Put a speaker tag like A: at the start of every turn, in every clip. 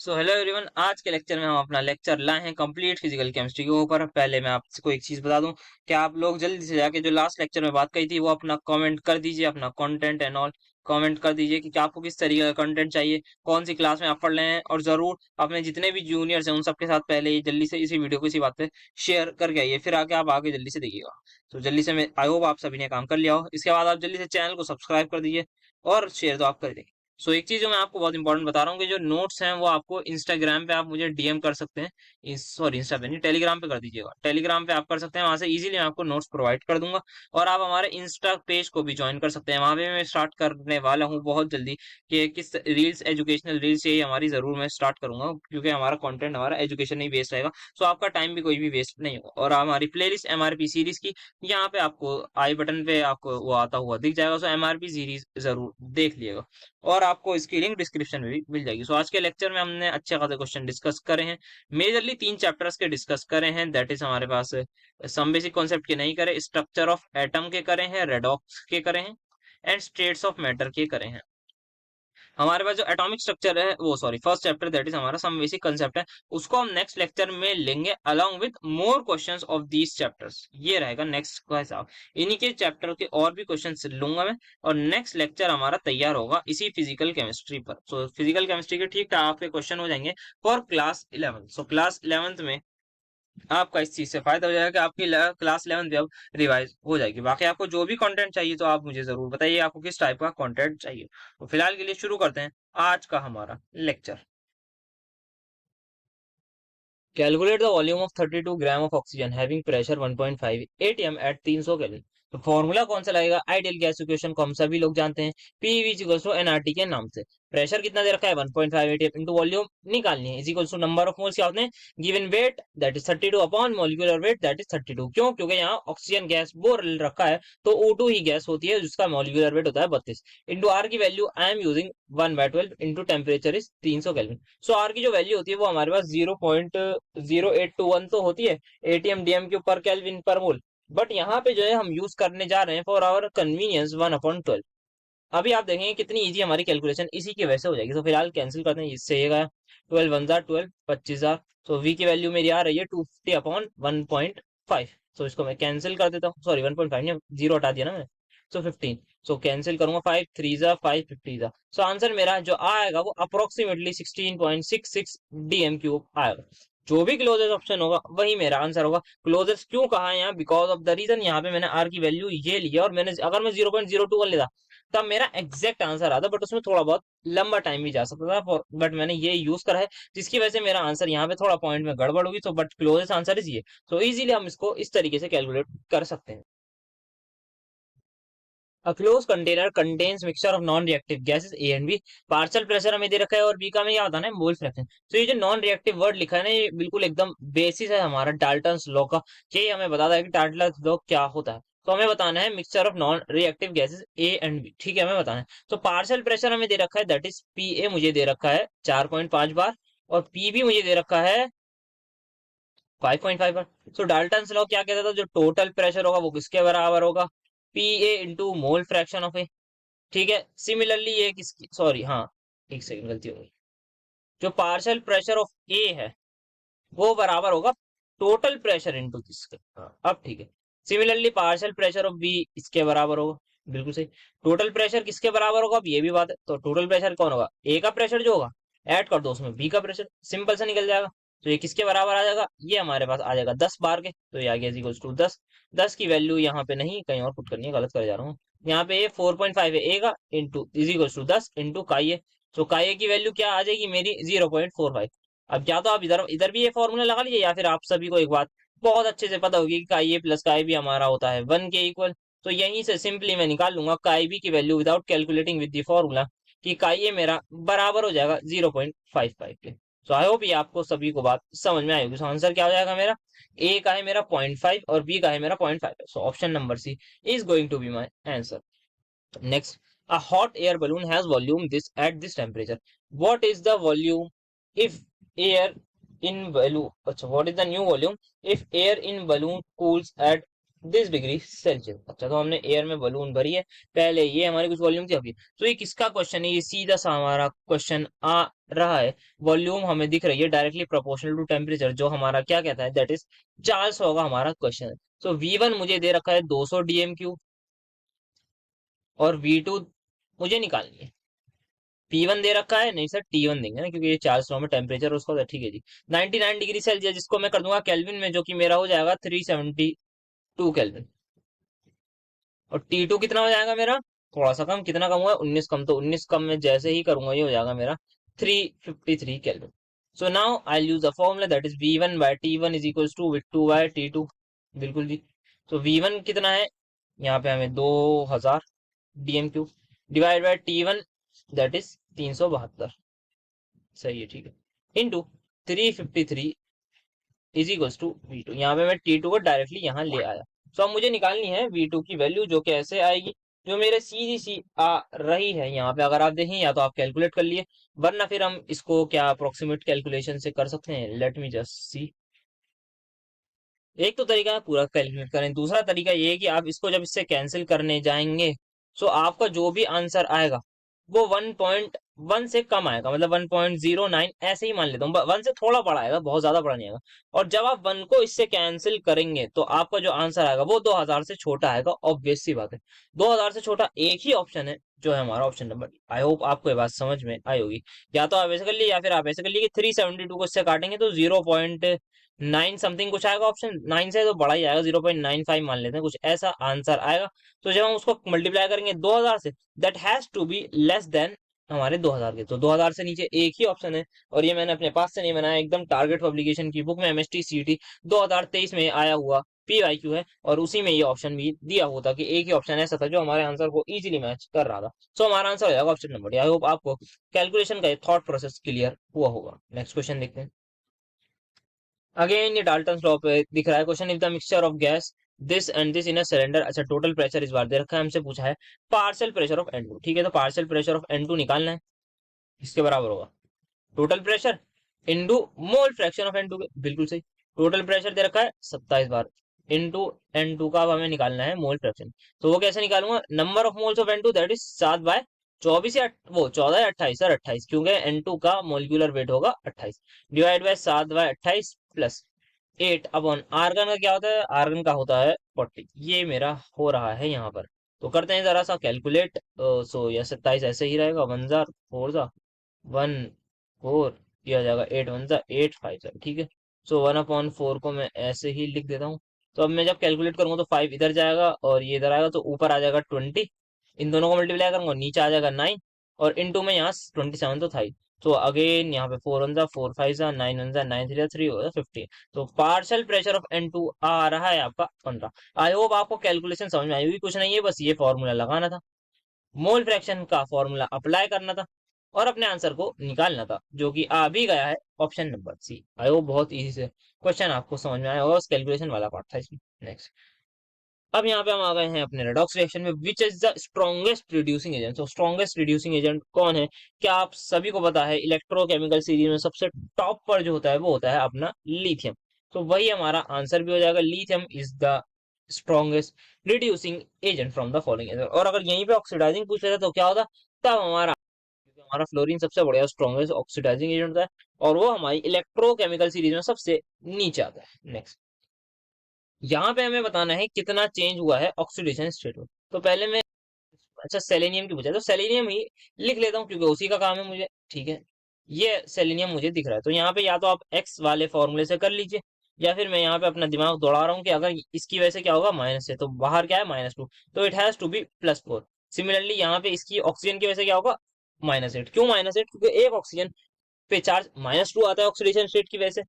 A: So hello everyone, आज के lecture में हम अपना लेक्चर लाए हैं कंप्लीट फिजिकल केमिस्ट्री के ऊपर। पहले मैं आपको एक चीज बता दूं कि आप लोग जल्दी से जाके जो लास्ट लेक्चर में बात कही थी वो अपना कमेंट कर दीजिए, अपना कंटेंट एंड ऑल कमेंट कर दीजिए कि आपको किस तरीके का कंटेंट चाहिए, कौन सी क्लास में आप पढ़ रहे हैं। और जरूर अपने जितने भी जूनियर्स हैं उन सबके साथ पहले ही जल्दी से इसी वीडियो को इसी बात पे शेयर करके आइए, फिर आके आप आगे जल्दी से देखिएगा। तो जल्दी से मैं आई होप आप सभी ने काम कर लिया हो। इसके बाद आप जल्दी से चैनल को सब्सक्राइब कर दीजिए और शेयर तो आप कर देंगे। सो एक चीज जो मैं आपको बहुत इंपॉर्टेंट बता रहा हूँ कि जो नोट्स हैं वो आपको इंस्टाग्राम पे आप मुझे डीएम कर सकते हैं। सॉरी, इंस्टा पे नहीं, टेलीग्राम पे कर दीजिएगा। टेलीग्राम पे आप कर सकते हैं, वहां से इजीली मैं आपको नोट्स प्रोवाइड कर दूंगा। और आप हमारे इंस्टा पेज को भी ज्वाइन कर सकते हैं, वहां पे मैं स्टार्ट करने वाला हूँ बहुत जल्दी कि किस रील्स, एजुकेशनल रील्स चाहिए हमारी, जरूर मैं स्टार्ट करूंगा क्योंकि हमारा कंटेंट हमारा एजुकेशन ही बेस्ड रहेगा। सो आपका टाइम भी कोई भी वेस्ट नहीं होगा। और हमारी प्लेलिस्ट एमआरपी सीरीज की यहाँ पे आपको आई बटन पे आपको वो आता हुआ दिख जाएगा। सो एमआरपी सीरीज जरूर देख लिएगा और आपको इसकी लिंक डिस्क्रिप्शन में भी मिल जाएगी। सो आज के लेक्चर में हमने अच्छे खासे क्वेश्चन डिस्कस करे हैं। मेजरली 3 चैप्टर्स के डिस्कस करे हैं। दैट इज हमारे पास सम बेसिक कॉन्सेप्ट के नहीं करे, स्ट्रक्चर ऑफ एटम के करे हैं, रेडॉक्स के करे हैं एंड स्टेट्स ऑफ मैटर के करे हैं। हमारे पास जो एटॉमिक स्ट्रक्चर है वो, sorry, first chapter that is हमारा सम बेसिक कंसेप्ट है, उसको हम नेक्स्ट लेक्चर में लेंगे along with more questions of these chapters. ये रहेगा नेक्स्ट का हिसाब। इन्हीं के चैप्टर के और भी क्वेश्चंस लूंगा मैं और नेक्स्ट लेक्चर हमारा तैयार होगा इसी फिजिकल केमिस्ट्री पर। सो फिजिकल केमिस्ट्री के ठीक ठाक आपके क्वेश्चन हो जाएंगे for class 11। So class 11th में आपका इस चीज से फायदा हो जाएगा कि आपकी क्लास 11th भी अब रिवाइज हो जाएगी। बाकी आपको जो भी कंटेंट चाहिए तो आप मुझे जरूर बताइए आपको किस टाइप का कंटेंट चाहिए। तो फिलहाल के लिए शुरू करते हैं आज का हमारा lecture. Calculate the volume of 32 gram of oxygen having pressure 1.5 atm at 300 kelvin. तो फॉर्मूला कौन सा लगेगा? आइडियल गैस इक्वेशन को हम सभी लोग जानते हैं, पीवी इक्वल्स टू एनआरटी के नाम से। प्रेशर कितना दे रखा है? 1.5 atm इनटू वॉल्यूम निकालनी है, is equals to number of moles क्या होते हैं? Given weight that is 32 upon molecular weight that is 32। क्यों? क्योंकि यहाँ ऑक्सीजन गैस बोर रखा है तो O2 ही गैस होती है जिसका मॉलिक्यूलर वेट होता है 32। इंटू आर की value I am using 1/12 into temperature is 300 kelvin. So R की जो वैल्यू होती है वो हमारे पास 0.0821 तो होती है एटीएम डीएम क्यू पर केल्विन पर मोल। बट यहाँ पे जो है हम यूज करने जा रहे हैं फॉर आवर कन्वीनियंस 1/12। अभी आप देखेंगे कितनी इजी हमारी कैलकुलेशन इसी की वजह से हो जाएगी। तो फिलहाल कैंसिल करते हैं, इससे ये गया 12 वन जार 12, 25,000। तो वी की वैल्यू मेरी आ रही है 250 अपॉन 1.5। तो इसको मैं कैंसिल कर देता हूँ, सॉरी 1.5 नहीं, जीरो हटा दिया ना मैंने। सो 15। सो कैंसिल करूंगा, 5 3 जा 5, 50 जा। सो आंसर मेरा जो आएगा वो अप्रोक्सीमेटली 16.66 डीएम क्यूब आएगा। जो भी क्लोजेस्ट ऑप्शन होगा वही मेरा आंसर होगा। क्लोजेस्ट क्यों कहा है यहाँ? बिकॉज ऑफ द रीजन यहाँ पे मैंने आर की वैल्यू ये लिया और मैंने अगर मैं 0.02 लेता तब मेरा एग्जैक्ट आंसर आता, बट उसमें थोड़ा बहुत लंबा टाइम भी जा सकता था। बट मैंने ये यूज करा है जिसकी वजह से मेरा आंसर यहाँ पे थोड़ा पॉइंट में गड़बड़ होगी। तो बट क्लोजेस्ट आंसर इज ये। तो इजीली हम इसको इस तरीके से कैलकुलेट कर सकते हैं। A closed container contains mixture of non-reactive gases A and B। Partial pressure हमें दे रखा है और B का हमें क्या बताना है? Mole fraction. तो ये जो नॉन रिएक्टिव वर्ड लिखा है ना, ये बिल्कुल एकदम बेसिस है हमारा डाल्टन्स लॉ का। ये हमें बताता है कि डाल्टन्स लॉ क्या होता है। तो हमें बताना है mixture of non reactive gases A and B, ठीक है, हमें बताना है। तो पार्शियल प्रेशर हमें दे रखा है दैट इज PA मुझे दे रखा है 4.5 बार और PB मुझे दे रखा है 5.5 बार। सो डाल्टन्स लॉ क्या कहता था? जो टोटल प्रेशर होगा वो किसके बराबर होगा? PA into mole fraction of A। ठीक है, सिमिलरली ये किसकी, सॉरी हाँ, एक सेकंड गलती हो गई। जो पार्शियल प्रेशर ऑफ ए है वो बराबर होगा टोटल प्रेशर इनटू किसके। हाँ, अब ठीक है। Similarly partial pressure of B इसके बराबर होगा, बिल्कुल सही। टोटल प्रेशर किसके बराबर होगा? अब ये भी बात है। तो टोटल प्रेशर कौन होगा? ए का प्रेशर जो होगा ऐड कर दो उसमें बी का प्रेशर, सिंपल से निकल जाएगा। तो ये किसके बराबर आ जाएगा? ये हमारे पास आ जाएगा 10 बार के। तो ये आ गया इक्वल्स टू 10। 10 की वैल्यू यहाँ पे नहीं, कहीं और पुट करनी है, गलत कर जा रहा हूँ। यहाँ पे ये 4.5 है ए का into is equals to 10 into chi A. तो काई ए की वैल्यू क्या आ जाएगी मेरी? 0.45। अब या तो आप इधर इधर भी ये फॉर्मूला लगा लीजिए या फिर आप सभी को एक बात बहुत अच्छे से पता होगी कि काई ए प्लस काई बी हमारा होता है 1 के इक्वल। तो यहीं से सिंपली मैं निकाल लूंगा काई बी की value without calculating with the formula कि काई ए मेरा बराबर हो जाएगा 0.55 के। सो आई होप ये आपको सभी को बात समझ में आई होगी। सो आंसर क्या हो जाएगा मेरा? ए का है मेरा 0.5 और बी का है मेरा 0.5। So option number C is going to be my answer. Next, a hot air balloon has volume this at this temperature. What is the volume if air in balloon? अच्छा, what is the new volume if air in balloon cools at degree Celsius. अच्छा, तो हमने air में balloon भरी है, पहले ये हमारी कुछ वॉल्यूम थी अभी। तो ये किसका क्वेश्चन है? ये सीधा सा हमारा क्वेश्चन आ रहा है। वॉल्यूम हमें दिख रही है डायरेक्टली प्रोपोर्शनल टू टेम्परेचर, जो हमारा क्या कहता है, दैट इज चार्ल्स होगा हमारा क्वेश्चन। तो V1 मुझे दे रखा है 200 DMQ, और V2 मुझे निकालनी है। P1 दे रखा है, नहीं सर T1 देंगे ना, क्योंकि ये चार्ल्स लॉ में टेम्परेचर उसका होता है। ठीक है जी, 99 डिग्री सेल्सियस, जिसको मैं कर दूंगा केल्विन में, जो कि मेरा हो जाएगा 372 केल्विन। और T2 कितना हो जाएगा मेरा? थोड़ा सा कम, कितना कम हुआ है? 19 कम। तो 19 कम में जैसे ही करूंगा ये हो जाएगा मेरा 353 kelvin. So now I use the formula, that is V1 by T1 is equals to V2 by T2। बिल्कुल जी। तो V1 कितना है? यहाँ पे हमें 2000 DMQ divide by T1, that is 372। सही है, ठीक है। Into 353 is equals to V2। यहाँ पे मैं T2 को डायरेक्टली यहाँ ले आया। सो अब मुझे निकालनी है V2 की वैल्यू, जो कैसे आएगी, जो मेरे सीधी सी आ रही है यहाँ पे। अगर आप देखें, या तो आप कैलकुलेट कर लिए, वरना फिर हम इसको क्या अप्रोक्सीमेट कैलकुलेशन से कर सकते हैं। Let me just see. एक तो तरीका है पूरा कैलकुलेट करें, दूसरा तरीका ये है कि आप इसको जब इससे कैंसिल करने जाएंगे, सो आपका जो भी आंसर आएगा वो 1.1 से कम आएगा, मतलब 1.09 ऐसे ही मान लेता हूँ। 1 से थोड़ा बड़ा आएगा, बहुत ज्यादा बड़ा नहीं आएगा। और जब आप 1 को इससे कैंसिल करेंगे तो आपका जो आंसर आएगा वो 2000 से छोटा आएगा। ऑब्वियस सी बात है, 2000 से छोटा एक ही ऑप्शन है, जो है हमारा ऑप्शन नंबर। आई होप आपको ये बात समझ में आई होगी। या तो आप ऐसे कर लिए, या फिर आप ऐसे कर लिए कि 372 को इससे काटेंगे तो 0.9 समथिंग कुछ आएगा। ऑप्शन 9 से तो बड़ा ही आएगा, 0.95 मान लेते हैं, कुछ ऐसा आंसर आएगा। तो जब हम उसको मल्टीप्लाई करेंगे 2000 से, that has to be less than हमारे 2000 के। तो 2000 से नीचे एक ही ऑप्शन है, और ये मैंने अपने पास से नहीं बनाया, एकदम टारगेट पब्लिकेशन की बुक में एमएसटी सीटी 2023 में आया हुआ PYQ है, और उसी में ये ऑप्शन भी दिया होता कि एक ही ऑप्शन ऐसा था जो हमारे आंसर को इजीली मैच कर रहा था। सो हमारा आंसर हो जाएगा ऑप्शन नंबर। आई होप आपको कैलकुलेशन का थॉट प्रोसेस क्लियर हुआ होगा। नेक्स्ट क्वेश्चन देखते हैं। अगेन ये डाल्टन लॉ पे दिख रहा है question. If the mixture of gas this and this in a cylinder, अच्छा टोटल प्रेशर इस बार दे रखा है, हमसे पूछा है पार्शियल प्रेशर ऑफ N2। ठीक है, तो पार्शियल प्रेशर ऑफ N2 निकालना है। इसके बराबर होगा total pressure into mole fraction of N2 के। बिल्कुल सही। टोटल प्रेशर दे रखा है 27 बार, इंटू N2 का अब हमें निकालना है मोल फ्रैक्शन। तो वो कैसे निकालूंगा? Number of moles of N2, that is 7/24 या वो 14 या 28, सर 28, क्योंकि N2 का मोलिकुलर वेट होगा 28, divide by 7/28 plus 8 upon argon का क्या होता है? आर्गन का होता है 40। ये मेरा हो रहा है यहाँ पर। तो करते हैं जरा सा कैलकुलेट। सो या 27 ऐसे ही रहेगा, 1 4 किया जाएगा, 8 1 8 5 ठीक है। सो 1/4 को मैं ऐसे ही लिख देता हूँ। तो अब मैं जब कैलकुलेट करूंगा तो 5 इधर जाएगा और ये इधर आएगा, तो ऊपर आ जाएगा 20। इन दोनों को मल्टीप्लाई करूंगा, नीचे आ जाएगा 9, और इनटू में यहाँ 27 तो था ही। तो अगेन यहाँ पे 4 1 4 5 9 1 9 3 होगा 15। तो पार्शियल प्रेशर ऑफ N2 आ रहा है आपका 15। आई होप आपको कैलकुलेशन समझ में आई होगी। कुछ नहीं है, बस ये फॉर्मूला लगाना था, मोल फ्रैक्शन का फॉर्मूला अप्लाई करना था, और अपने आंसर को निकालना था, जो कि आ भी गया है option number C। I hope बहुत इजी से क्वेश्चन आपको समझ में आया होगा, कैलकुलेशन वाला पार्ट था इसमें। नेक्स्ट, अब यहाँ पे हम आ गए हैं अपने रेडॉक्स रिएक्शन में। Which is the strongest reducing agent? तो स्ट्रॉन्गेस्ट रिड्यूसिंग एजेंट कौन है? क्या आप सभी को पता है? इलेक्ट्रोकेमिकल सीरीज में सबसे टॉप पर जो होता है वो होता है अपना लिथियम। तो वही हमारा आंसर भी हो जाएगा, lithium is the strongest reducing agent from the following agent. और अगर यहीं पे ऑक्सीडाइजिंग पूछ लेता तो क्या होता? तब हमारा, क्योंकि हमारा फ्लोरीन सबसे बढ़िया स्ट्रॉन्गेस्ट ऑक्सीडाइजिंग एजेंट होता है, और वो हमारी इलेक्ट्रोकेमिकल सीरीज में सबसे नीचे आता है। नेक्स्ट, यहाँ पे हमें बताना है कितना चेंज हुआ है ऑक्सीडेशन स्टेट में। तो पहले मैं, अच्छा सेलेनियम की पूछा तो सेलेनियम ही लिख लेता हूँ, क्योंकि उसी का काम है मुझे। ठीक है, ये सेलेनियम मुझे दिख रहा है, तो यहाँ पे या तो आप एक्स वाले फॉर्मूले से कर लीजिए, या फिर मैं यहाँ पे अपना दिमाग दौड़ा रहा हूँ कि अगर इसकी वजह से क्या होगा, माइनस है, तो बाहर क्या है -2, तो it has to be +4। Similarly यहाँ पे इसकी ऑक्सीजन की वजह से क्या होगा, -8। क्यों -8? क्योंकि एक ऑक्सीजन पे चार्ज -2 आता है ऑक्सीडेशन स्टेट की वजह से।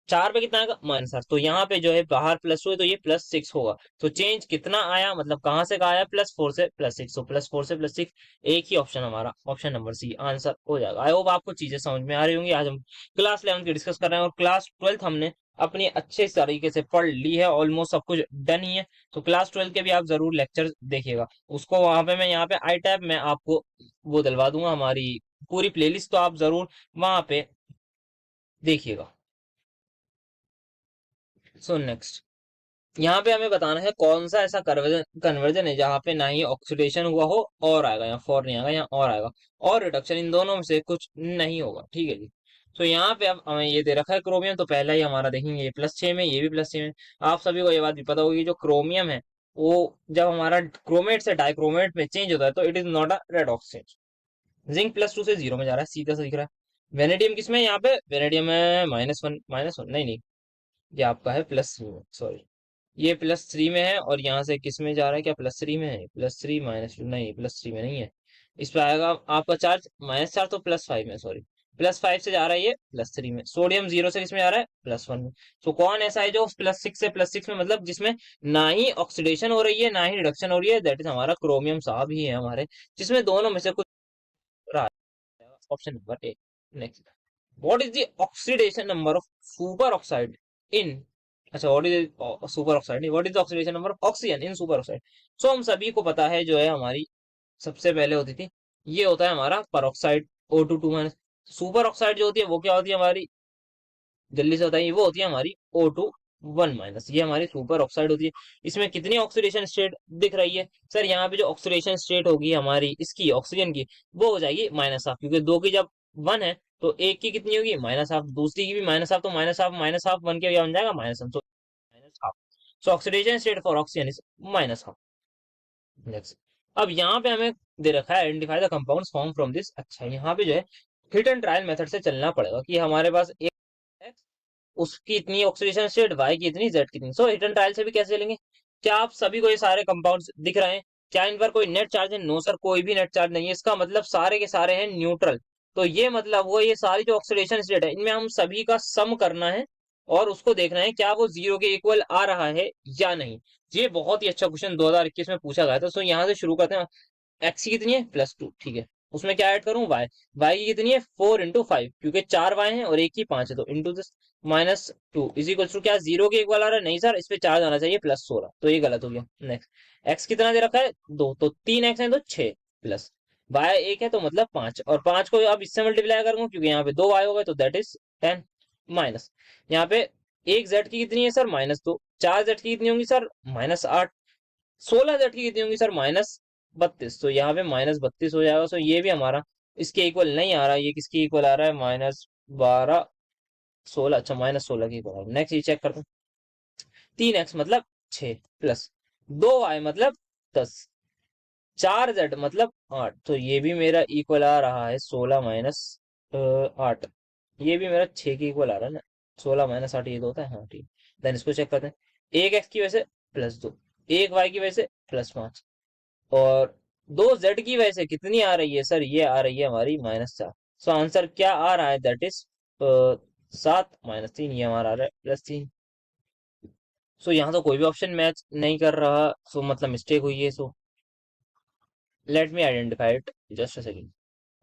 A: 4 पे कितना आएगा, -8। तो यहाँ पे जो है बाहर +2 है, तो ये +6 होगा। तो चेंज कितना आया, मतलब कहाँ से कहा आया, +4 से +6। तो +4 से +6, एक ही ऑप्शन हमारा ऑप्शन नंबर C आंसर हो जाएगा। आई होप आपको चीजें समझ में आ रही होंगी। आज हम क्लास 11 की डिस्कस कर रहे हैं, और क्लास 12 हमने अपनी अच्छे तरीके से पढ़ ली है, ऑलमोस्ट सब कुछ डन ही है। तो क्लास 12 के भी आप जरूर लेक्चर देखिएगा। उसको वहां पे मैं यहाँ पे आई टैब में आपको वो दिलवा दूंगा, हमारी पूरी प्लेलिस्ट, तो आप जरूर वहां पे देखिएगा। सो नेक्स्ट, यहाँ पे हमें बताना है कौन सा ऐसा कन्वर्जन कन्वर्जन है जहाँ पे ना ही ऑक्सीडेशन हुआ हो और आएगा, यहाँ फॉर नहीं आएगा, यहाँ और आएगा, और रिडक्शन, इन दोनों में से कुछ नहीं होगा। ठीक है जी। तो यहाँ पे अब हमें ये दे रखा है क्रोमियम, तो पहला ही हमारा देखेंगे ये +6 में, ये भी +6 में। आप सभी को ये बात भी पता होगी, जो क्रोमियम है वो जब हमारा क्रोमेट से डाइक्रोमेट में चेंज होता है तो it is not a redox change. Zinc +2 से 0 में जा रहा है, सीधा सा दिख रहा है। वेनेडियम किसमें है यहाँ पे, वेनेडियम है -1, -1 नहीं नहीं, ये आपका है +3 में, सॉरी, ये +3 में है, और यहाँ से किस में जा रहा है, क्या +3 में है, +3 -2 नहीं, +3 में नहीं है। इस पे आएगा आपका चार्ज -4, तो +5 में, सॉरी, +5 से जा रहा है ये +3 में। सोडियम 0 से किस में जा रहा है, +1 में। तो कौन ऐसा है जो +6 से +6 में, मतलब जिसमें ना ही ऑक्सीडेशन हो रही है ना ही रिडक्शन हो रही है, दैट इज हमारा क्रोमियम साहब ही है हमारे, जिसमें दोनों में से कुछ रहा है। Option number A. Next, what is the oxidation number of superoxide in, अच्छा what is superoxide, what is the oxidation number of oxygen in superoxide. So हम सभी को पता है जो है हमारी सबसे पहले होती थी, ये होता है हमारा परऑक्साइड O2 2 सुपर ऑक्साइड जो होती है वो क्या होती है हमारी, जल्दी से बताइए, वो होती है हमारी O2 1 ये हमारी सुपर ऑक्साइड होती है। इसमें कितनी ऑक्सीडेशन स्टेट दिख रही है सर, यहाँ पे जो ऑक्सीडेशन स्टेट होगी हमारी इसकी ऑक्सीजन की, वो हो जाएगी -1/2, क्योंकि दो की जब 1 है तो एक की कितनी होगी -1/2, दूसरी की भी -1/2, तो -1/2 -1 के क्या बन जाएगा -1, तो -1/2। सो oxidation state for oxygen is -1/2। Next, अब यहाँ पे हमें दे रखा है identify the compounds form from this. अच्छा, यहाँ पे जो है हिट एंड ट्रायल मेथड से चलना पड़ेगा कि हमारे पास एक उसकी इतनी ऑक्सीडेशन स्टेट, वाई की इतनी, जेड की इतनी। सो हिट एंड ट्रायल से भी कैसे चलेंगे, क्या आप सभी को ये सारे कंपाउंड्स दिख रहे हैं, क्या इन पर कोई नेट चार्ज है, नो सर कोई भी नेट चार्ज नहीं है, इसका मतलब सारे के सारे हैं न्यूट्रल। तो ये मतलब वो ये सारी जो ऑक्सीडेशन स्टेट है इनमें हम सभी का सम करना है और उसको देखना है क्या वो 0 के इक्वल आ रहा है या नहीं। ये बहुत ही अच्छा क्वेश्चन 2021 में पूछा गया था। सो यहाँ से शुरू करते हैं। एक्स की कितनी है, +2, ठीक है, उसमें क्या ऐड करूं, वाई, वाई की कितनी है 4 × 5, क्योंकि 4 वाई है और एक ही 5 है, तो into this -2 is equal to, क्या 0 के इक्वल आ रहा है, नहीं सर, इस पे चार्ज आना चाहिए +16, तो ये गलत हो गया। नेक्स्ट, एक्स कितना दे रखा है 2, तो 3x है तो 6, प्लस वाई 1 है तो मतलब 5, और 5 को अब इससे मल्टीप्लाई करूंगा क्योंकि यहाँ पे 2 वाई हो गए, तो दैट इज 10, माइनस यहाँ पे एक जेड की कितनी है सर -2, 4 जेड की कितनी होंगी सर -8, 16 जेड की कितनी होंगी सर -32, तो यहाँ पे -32 हो जाएगा। सो ये भी हमारा इसके इक्वल नहीं आ रहा, ये किसके इक्वल आ रहा है, -12 16, अच्छा -16 की इक्वल आ रहा है। नेक्स्ट ये चेक करते हैं, 3x मतलब 6, प्लस 2y मतलब 10, 4z मतलब 8, तो ये भी मेरा इक्वल आ रहा है 16 -8, ये भी मेरा 6 के इक्वल आ रहा है ना, 16 -8 ये तो होता है, हाँ ठीक। देन इसको चेक करते हैं, एक x की वजह से +2, एक y की वजह से +5, और 2z की वजह से कितनी आ रही है सर, ये आ रही है हमारी -4। सो आंसर क्या आ रहा है, दैट इज 7 -3, ये हमारा आ रहा है +3। सो यहाँ तो कोई भी ऑप्शन मैच नहीं कर रहा, सो मतलब मिस्टेक हुई है। So let me identify it, just a second.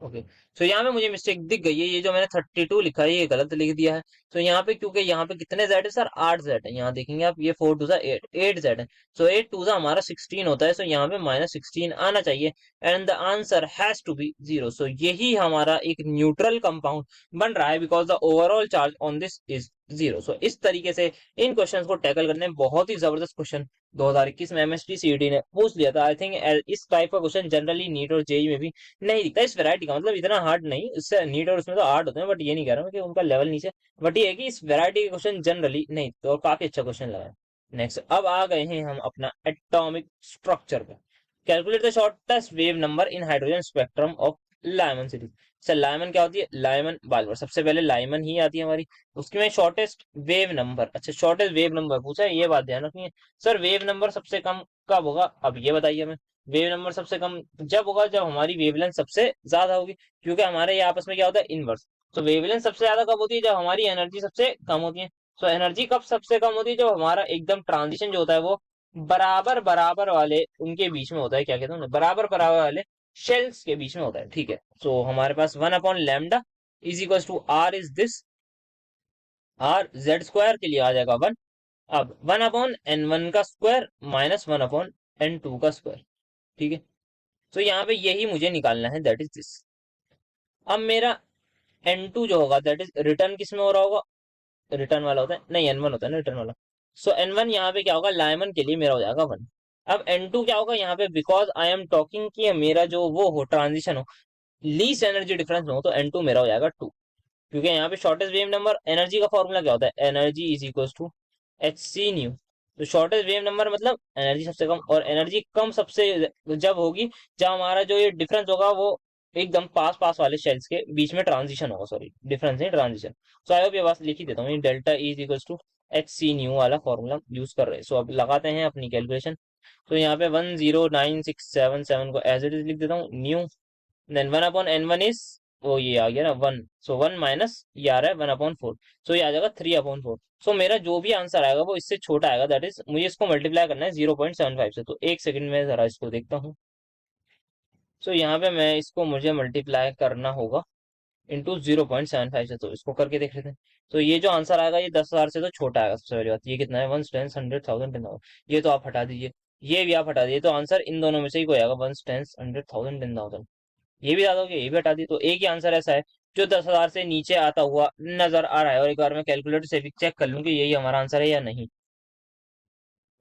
A: Okay, so यहाँ पे मुझे मिस्टेक दिख गई है, ये जो मैंने 32 लिखा है ये गलत लिख दिया है। तो यहाँ पे क्योंकि यहाँ पे कितने जेड है सर, 8 जेड है, यहाँ देखेंगे आप, ये 4 2 8, 8 जेड है। सो 8 2 हमारा 16 होता है, सो यहाँ पे -16 आना चाहिए, and the answer has to be 0। So यही हमारा एक न्यूट्रल कंपाउंड बन रहा है, because the overall charge on this is 0। So इस तरीके से इन क्वेश्चंस को टैकल करने में, बहुत ही जबरदस्त क्वेश्चन 2021 में एमएसटी सीईटी ने पूछ लिया था। आई थिंक इस टाइप का क्वेश्चन जनरली नीट और जेई में भी नहीं दिखता इस वैरायटी का, मतलब इतना हार्ड नहीं, इससे नीट और उसमें तो हार्ड होते हैं, बट ये नहीं कह रहा हूँ कि उनका लेवल नीचे, बट ये है कि इस वैरायटी के क्वेश्चन जनरली नहीं, तो और काफी अच्छा क्वेश्चन लगा है। नेक्स्ट, अब आ गए हैं हम अपना एटॉमिक स्ट्रक्चर पे। Calculate the shortest wave number in hydrogen spectrum of Lyman series. Sir Lyman क्या होती है, लाइमन बाल्बर, सबसे पहले लाइमन ही आती है हमारी, उसकी में शॉर्टेस्ट वेव नंबर, अच्छा शॉर्टेस्ट वेव नंबर पूछा है, ये बात ध्यान रखनी है। सर वेव नंबर सबसे कम कब होगा, अब ये बताइए हमें। वेव नंबर सबसे कम जब होगा जब हमारी वेवलेंथ सबसे ज्यादा होगी, क्योंकि हमारे ये आपस में क्या होता है, इनवर्स। तो वेवलेंथ सबसे ज्यादा कब होती है, जब हमारी एनर्जी सबसे कम होती है। तो एनर्जी कब सबसे कम होती है, जब हमारा एकदम ट्रांजिशन जो होता है वो बराबर बराबर वाले उनके बीच में होता है, क्या कहते हैं उन्हें? बराबर बराबर वाले शेल्स के बीच में होता है, ठीक है। सो हमारे पास 1/λ is equal to R is this, R Z square के लिए आ जाएगा 1। अब 1/n1 का स्क्वायर -1/n2 का स्क्वायर, ठीक है। तो यहाँ पे यही मुझे निकालना है, दैट इज दिस। अब मेरा n2 जो होगा दैट इज रिटर्न किस में हो रहा होगा, रिटर्न वाला होता है नहीं, n1 होता है ना रिटर्न वाला, सो N1 यहाँ पे क्या होगा, लाइमन के लिए मेरा हो जाएगा 1। अब N2 क्या होगा यहाँ पे, बिकॉज आई एम टॉकिंग कि मेरा जो वो हो ट्रांजिशन हो, लीस्ट एनर्जी डिफरेंस में हो, तो N2 मेरा हो जाएगा 2। क्योंकि यहाँ पे शॉर्टेस्ट वेव नंबर, एनर्जी का फॉर्मूला क्या होता है, energy is equal to H C nu. तो शॉर्टेस्ट वेव नंबर मतलब एनर्जी सबसे कम, और एनर्जी कम सबसे जब होगी जब हमारा जो ये डिफरेंस होगा वो एकदम पास पास वाले शेल्स के बीच में ट्रांजिशन होगा, सॉरी डिफरेंस नहीं ट्रांजिशन। सो आई होप ये बात लिख ही देता हूँ, delta is equal to H C nu वाला फॉर्मूला यूज कर रहे हैं। सो अब लगाते हैं अपनी कैलकुलेशन। तो यहाँ पे 109677 को एज इट इज लिख देता हूँ, न्यू देन 1/n1 इज, वो ये आ गया ना 1, सो 1 माइनस ये आ रहा है 1/4, सो ये आ जाएगा 3/4। सो मेरा जो भी आंसर आएगा वो इससे छोटा आएगा, दैट इज मुझे इसको मल्टीप्लाई करना है 0.75 से। तो एक सेकंड में जरा इसको देखता हूँ। सो यहाँ पे मैं इसको मुझे मल्टीप्लाई करना होगा इंटू 0.75 से, तो इसको करके देख लेते हैं। तो ये जो आंसर आएगा ये 10,000 से तो छोटा आएगा, सबसे पहली बात। ये कितना है, 1 10 100 1000 10,000, ये तो आप हटा दीजिए, ये भी आप हटा दीजिए, तो आंसर इन दोनों में से ही कोई आएगा, 1 10 100 10,000 10,000। ये भी डालोगे, ये भी हटा दी, तो एक ही आंसर ऐसा है जो 10,000 से नीचे आता हुआ नजर आ रहा है। और एक बार मैं कैलकुलेटर से भी चेक कर लूं कि यही हमारा आंसर है या नहीं।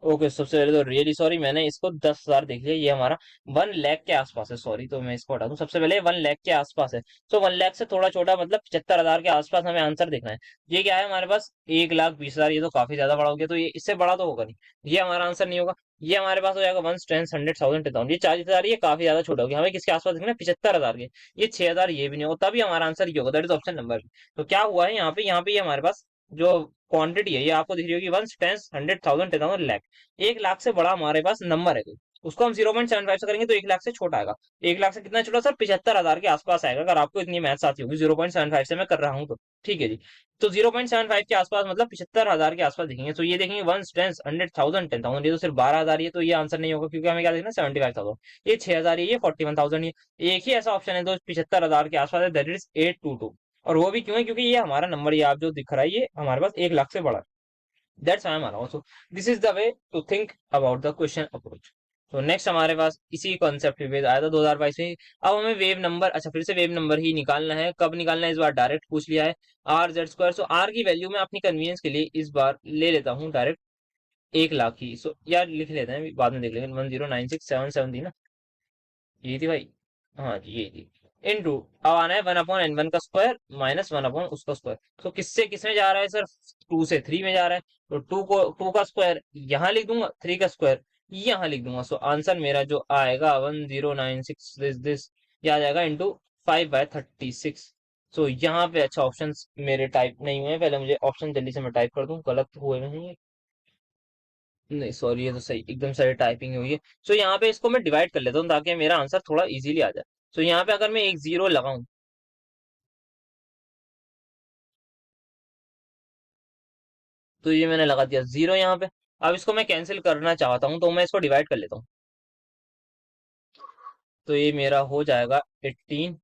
A: ओके, सबसे पहले तो रियली सॉरी, मैंने इसको 10,000 देख लिया, ये हमारा 1 लाख के आसपास है, सॉरी। तो मैं इसको हटा दूं, सबसे पहले 1 लाख के आसपास है। तो 1 लाख से थोड़ा छोटा मतलब 75,000 के आसपास हमें आंसर देखना है। ये क्या है हमारे पास, 1,20,000, ये तो काफी ज्यादा बड़ा हो गया, तो ये इससे बड़ा तो होगा नहीं, ये हमारा आंसर नहीं होगा। ये हमारे पास हो जाएगा 1 10 100 10,000 10,000, ये 40,000, ये काफी ज्यादा छोटा हो गया। हमें किसके आसपास देखना है, 75,000 के। ये 6,000, ये भी नहीं होगा, तभी हमारा आंसर ये होगा, दैट इज ऑप्शन नंबर। तो क्या हुआ है यहाँ पे ये हमारे पास जो क्वांटिटी है ये आपको दिख रही होगी, 1 10 100 10,000 10,000 1 लाख से बड़ा हमारे पास नंबर है कोई, उसको हम 0.75 से करेंगे तो 1 लाख से छोटा आएगा। 1 लाख से कितना छोटा सर, 75,000 के आसपास आएगा, अगर आपको इतनी मैथ्स आती होगी। 0.75 से मैं कर रहा हूँ तो ठीक है जी। तो 0.75 के आसपास मतलब 75,000 के आसपास देखेंगे, तो ये देखेंगे 1 10 100 10,000 10,000, ये तो सिर्फ 12,000 ही है, तो ये आंसर नहीं होगा, क्योंकि हमें क्या देखना, 75,000। ये 6,000, ये 41,000, ये एक ही ऐसा ऑप्शन है जो 75,000 के आसपास है, दैट इज 822। और वो भी क्यों है, क्योंकि ये हमारा नंबर, ये आप जो दिख रहा है ये हमारे पास 1 लाख से बड़ा है। That's I am also, this is the way to think about the question approach. तो नेक्स्ट हमारे पास इसी कॉन्सेप्ट पे आया था 2022 में। अब हमें वेव नंबर, अच्छा फिर से वेव नंबर ही निकालना है, कब निकालना है, इस बार डायरेक्ट पूछ लिया है, R Z square. So R की वैल्यू मैं अपनी कन्वीनियंस के लिए इस बार ले लेता हूँ डायरेक्ट 1 लाख की। सो यार लिख लेते हैं, बाद में देख लेंगे। 109677 थी ना, ये थी भाई, हाँ जी ये थी। इनटू, अब आना है 1/n1 का स्क्वायर माइनस 1/ उसका स्क्वायर। तो किससे किसमें जा रहा है सर, 2 से 3 में जा रहा है, तो 2 का स्क्वायर यहाँ लिख दूंगा, 3 का स्क्वायर यहाँ लिख दूंगा। सो आंसर मेरा जो आएगा 1096 दिस, ये आ जाएगा इंटू 5/36। सो यहाँ पे अच्छा ऑप्शन मेरे टाइप नहीं हुए हैं, पहले मुझे ऑप्शन जल्दी से मैं टाइप कर दूं, गलत हुए हैं। नहीं सॉरी, ये तो सही, एकदम सही टाइपिंग हुई है। सो यहाँ पे इसको मैं डिवाइड कर लेता हूँ ताकि मेरा आंसर थोड़ा इजीली आ जाए। सो यहाँ पे अगर मैं एक जीरो लगाऊं, तो ये मैंने लगा दिया जीरो यहाँ पे। अब इसको मैं कैंसिल करना चाहता हूँ, तो मैं इसको डिवाइड कर लेता हूँ। तो ये मेरा हो जाएगा 18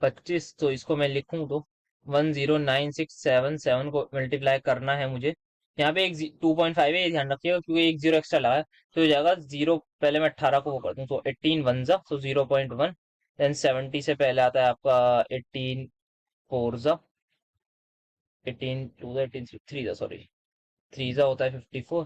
A: 25। तो इसको मैं लिखूं तो 109677 को मल्टीप्लाई करना है मुझे। यहाँ पे एक 2.5 है, ये ध्यान रखिएगा, क्योंकि एक जीरो एक्स्ट्रा लगा है। तो हो जाएगा जीरो, पहले मैं 18 को वो कर दूं, तो 18 वन जा, तो 0.1। देन 70 से पहले आता है आपका 18 फोर जा, 18 टू जा, 18 थ्री जा, सॉरी थ्री जा होता है 54।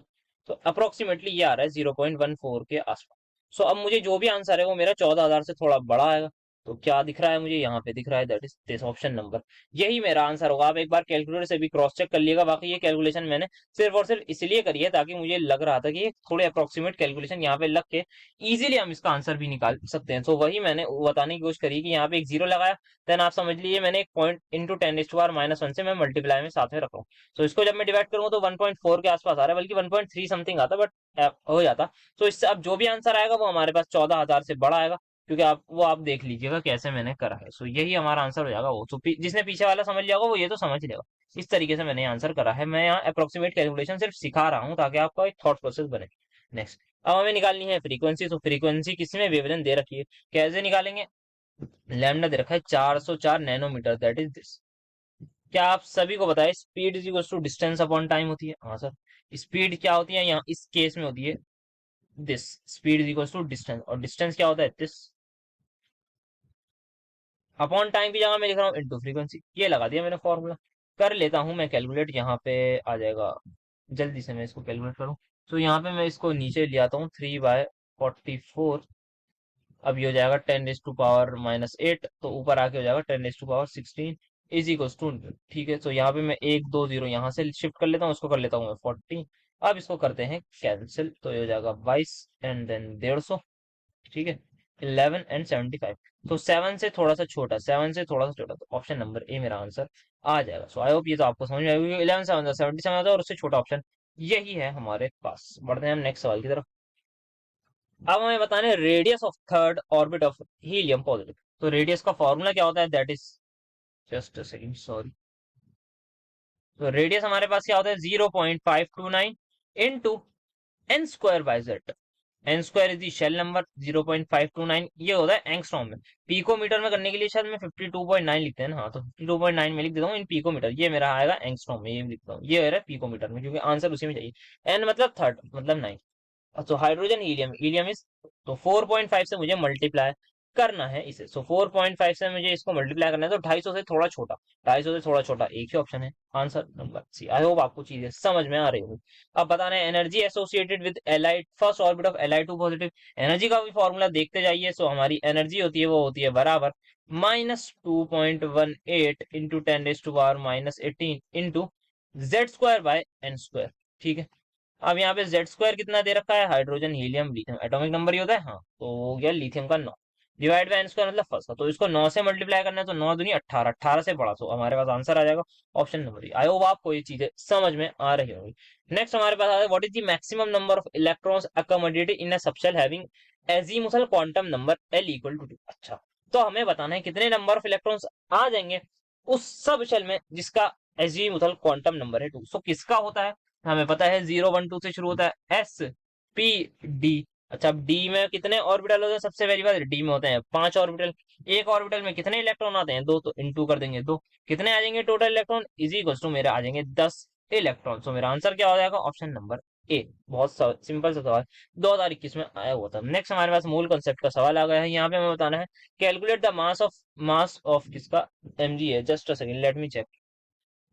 A: तो अप्रोक्सीमेटली ये आ रहा है 0.14 के आसपास। सो अब मुझे जो भी आंसर है वो मेरा 14,000 से थोड़ा बड़ा आएगा। तो क्या दिख रहा है मुझे, यहाँ पे दिख रहा है, that is this option number, यही मेरा आंसर होगा। आप एक बार कैलकुलेटर से भी क्रॉस चेक कर लिएगा। बाकी ये कैलकुलेशन मैंने सिर्फ और सिर्फ इसलिए करी है ताकि मुझे लग रहा था कि ये थोड़े अप्रोक्सीमेट कैलकुलेशन यहाँ पे लग के इजीली हम इसका आंसर भी निकाल सकते हैं। तो वही मैंने बताने की कोशिश करी कि यहाँ पे एक जीरो लगाया, देन आप समझ लीजिए मैंने एक पॉइंट इंटू 10⁻⁻1 से मैं मल्टीप्लाई में साथ में रखा हूँ। तो इसको जब मैं डिवाइड करूंगा तो 1.4 के आसपास आ रहा है, बल्कि 1.3 समथिंग आता, बट हो जाता। तो इससे अब जो भी आंसर आएगा वो हमारे पास 14,000 से बड़ा आएगा, क्योंकि आप देख लीजिएगा कैसे मैंने करा है। सो यही हमारा आंसर हो जाएगा। वो तो जिसने पीछे वाला समझ लिया होगा वो ये तो समझ लेगा। इस तरीके से मैंने आंसर करा है। मैं यहाँ अप्रोक्सीमेट कैलकुलेशन सिर्फ सिखा रहा हूँ ताकि आपका एक थॉट प्रोसेस बने। नेक्स्ट, अब हमें निकालनी है फ्रीक्वेंसी। तो फ्रीक्वेंसी किसी में वेवलेंथ दे रखी है, कैसे निकालेंगे, लैम्डा दे रखा है 404 नैनोमीटर, दैट इज दिस। क्या आप सभी को बताए speed is equal to distance upon time होती है, हाँ सर। स्पीड क्या होती है यहाँ इस केस में होती है this, speed is equal to distance, और डिस्टेंस क्या होता है दिस, अपॉन टाइम की जगह मैं लिख रहा हूँ इनटू फ्रीक्वेंसी। ये लगा दिया मैंने फॉर्मूला। कर लेता हूँ मैं कैलकुलेट, यहाँ पे आ जाएगा जल्दी से मैं इसको कैलकुलेट करूँ। तो यहाँ पे मैं इसको नीचे ले आता हूँ, 3/44। अब ये हो जाएगा 10⁻⁻8, तो ऊपर आके हो जाएगा 10⁻16 इज इक्वल टू 100। ठीक है, तो यहाँ पे मैं 1 2 0 यहाँ से शिफ्ट कर लेता हूँ, उसको कर लेता हूँ मैं 40। अब इसको करते हैं कैंसिल, तो ये हो जाएगा 22 एंड देन 150। ठीक है, 11 एंड 75। तो 7 से थोड़ा सा छोटा, 7 से थोड़ा सा छोटा, तो ऑप्शन नंबर ए मेरा आंसर आ जाएगा। सो आई होप ये तो आपको समझ में आएगी। 11 7 77 आता है और उससे छोटा ऑप्शन यही है हमारे पास। बढ़ते हैं हम नेक्स्ट सवाल की तरफ। अब हमें बताना है radius of third orbit of helium positive. तो रेडियस का फॉर्मूला क्या होता है, that is, just a second sorry. तो रेडियस हमारे पास क्या होता है, 0.529 into N square by Z. N square is the shell number, 0.529 ये होता है एंगस्ट्रॉम में। पीकोमीटर में करने के लिए शायद मैं 52.9 लिखते हैं ना, हाँ, तो 52.9 में लिख देता हूँ इन पीकोमीटर। ये मेरा आएगा एंगस्ट्रॉम में, ये भी लिखता हूँ, ये है पीकोमीटर में, क्योंकि आंसर उसी में चाहिए। एन मतलब थर्ड मतलब 9। तो हाइड्रोजन हीलियम, हीलियम इज, तो 4.5 से मुझे मल्टीप्लाई करना है इसे। सो 4.5 से मुझे इसको मल्टीप्लाई करना है, तो 250 से थोड़ा छोटा, 250 से थोड़ा छोटा एक ही ऑप्शन है, answer number C. I hope आपको चीजें समझ में आ रही होगी। अब बताना है energy associated with elite first orbit of Li2 positive. Energy का भी फॉर्मूला देखते जाइए। सो हमारी एनर्जी होती है, वो होती है बराबर -2.18 into 10⁻⁻18 into Z² bye N²। ठीक है, अब यहाँ पे Z² कितना दे रखा है, hydrogen helium lithium atomic number ही होता है, हाँ, तो हो गया लिथियम का 9 डिवाइड बाय N² मतलब फर्स्ट का, तो इसको 9 से मल्टीप्लाई करना है, तो 9 दूनी 18, 18 से बड़ा, तो हमारे पास आंसर आ जाएगा ऑप्शन नंबर ई। आई होप आपको ये चीजें समझ में आ रही होगी। नेक्स्ट हमारे पास आता है what is the maximum number of electrons accommodated in a subshell having azimuthal quantum number L equal to 2। अच्छा, तो हमें बताना है कितने नंबर ऑफ इलेक्ट्रॉन्स आ जाएंगे उस सब शेल में जिसका एजीमुथल क्वांटम नंबर है 2। सो किसका होता है, हमें पता है 0 1 2 से शुरू होता है, एस पी डी। अच्छा, अब डी में कितने ऑर्बिटल होते हैं, सबसे पहली बात डी में होते हैं 5 ऑर्बिटल। एक ऑर्बिटल में कितने इलेक्ट्रॉन आते हैं, 2, तो इंटू कर देंगे 2। कितने आ जाएंगे total electron, is equal to मेरे आ जाएंगे 10 इलेक्ट्रॉन। सो मेरा आंसर क्या हो जाएगा, ऑप्शन नंबर ए। बहुत सिंपल सा सवाल 2021 में आया हुआ था। नेक्स्ट हमारे पास मूल कॉन्सेप्ट का सवाल आ गया है। यहाँ पे हमें बताना है कैलकुलेट द मास ऑफ किसका, एम जी है। Just a second, let me check.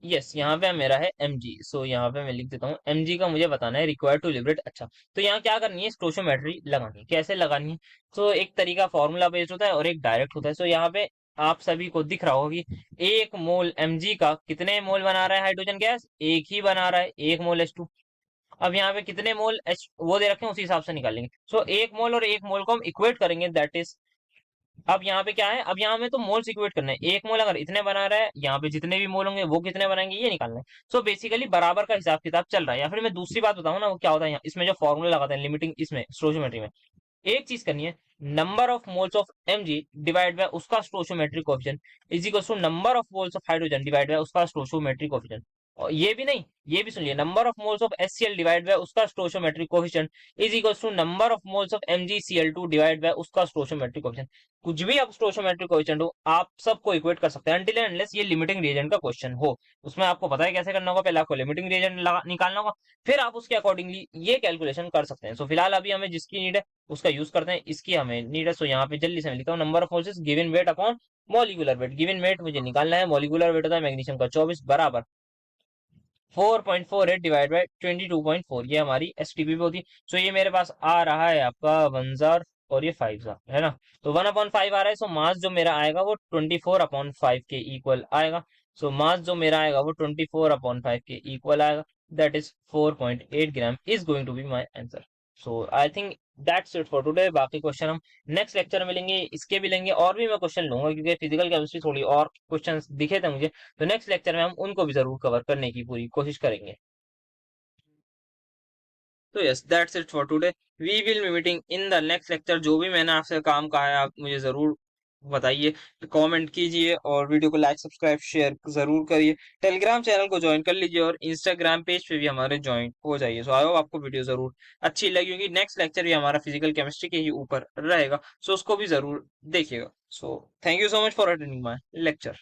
A: Yes, यहाँ पे मेरा है mg। सो यहाँ पे मैं लिख देता हूँ mg का मुझे बताना है रिक्वायर्ड टू लिबरेट। अच्छा, तो यहाँ क्या करनी है, स्टोशियोमेट्री लगानी है। कैसे लगानी है, तो एक तरीका फॉर्मूला बेस्ड होता है और एक डायरेक्ट होता है। सो यहाँ पे आप सभी को दिख रहा होगा कि 1 मोल mg का कितने मोल बना रहा है हाइड्रोजन गैस, एक ही बना रहा है, 1 मोल H2। अब यहाँ पे कितने मोल H वो दे रखे हैं, उसी हिसाब से निकालेंगे। सो 1 मोल और 1 मोल को हम इक्वेट करेंगे, दैट इज, अब यहाँ पे क्या है, अब यहाँ में तो मोल्स इक्वेट करना है। 1 मोल अगर इतने बना रहा है, यहाँ पे जितने भी मोल होंगे वो कितने बनाएंगे, ये निकालना है। सो बेसिकली बराबर का हिसाब किताब चल रहा है। या फिर मैं दूसरी बात बताऊं ना, वो क्या होता है, यहाँ इसमें जो फॉर्मूला लगाते हैं लिमिटिंग, इसमें स्टोचियोमेट्री में एक चीज करनी है, number of moles of Mg divide by उसका stoichiometric coefficient is equal to number of moles of hydrogen divide by उसका स्टोचियोमेट्रिक कोएफिशिएंट। और ये भी नहीं, ये भी सुनिए, number of moles of HCl divide by उसका stoichiometric coefficient is equal to number of moles of MgCl2 divide by उसका स्टोचियोमेट्रिक कोएफिशिएंट। कुछ भी अब स्टोचियोमेट्रिक कोएफिशिएंट हो, आप सबको इक्वेट कर सकते हैं अनटिल एंड अनलेस ये लिमिटिंग रिएजेंट का क्वेश्चन हो। उसमें आपको पता है कैसे करना होगा, पहले आपको लिमिटिंग रिएजेंट निकालना होगा, फिर आप उसके अकॉर्डिंगली ये कैलकुलेशन कर सकते हैं। सो फिलहाल अभी हमें जिसकी नीड है उसका यूज करते हैं, इसकी हमें नीड है। सो यहाँ पे जल्दी से मैं लिखता हूँ number of forces given weight upon molecular wait. Given weight मुझे निकालना है, मॉलिक्यूलर वेट होता है मैग्नीशियम का 24 बराबर 4.48 डिवाइड बाई 22.4, ये हमारी एसटीपी पे होती है। सो ये मेरे पास आ रहा है आपका 1 जार और ये 5 जार है ना, तो 1/5 आ रहा है। सो मास जो मेरा आएगा वो 24/5 के इक्वल आएगा। सो मास जो मेरा आएगा वो 24/5 के इक्वल आएगा, that is 4.8 gram is going to be my answer. So I think that's it for today. बाकी क्वेश्चन हम नेक्स्ट लेक्चर में लेंगे, इसके भी लेंगे, और भी मैं क्वेश्चन लूंगा क्योंकि फिजिकल केमिस्ट्री थोड़ी और क्वेश्चन दिखे थे मुझे, तो नेक्स्ट लेक्चर में हम उनको भी जरूर कवर करने की पूरी कोशिश करेंगे। तो yes, that's it for today. We will be meeting in the next lecture. जो भी मैंने आपसे काम कहा है आप मुझे जरूर बताइए, कमेंट कीजिए और वीडियो को लाइक सब्सक्राइब शेयर जरूर करिए। टेलीग्राम चैनल को ज्वाइन कर लीजिए और इंस्टाग्राम पेज पे भी हमारे ज्वाइन हो जाइए। सो आई होप आपको वीडियो जरूर अच्छी लगी होगी। नेक्स्ट लेक्चर भी हमारा फिजिकल केमिस्ट्री के ही ऊपर रहेगा, सो उसको भी जरूर देखिएगा। So thank you so much for attending my lecture.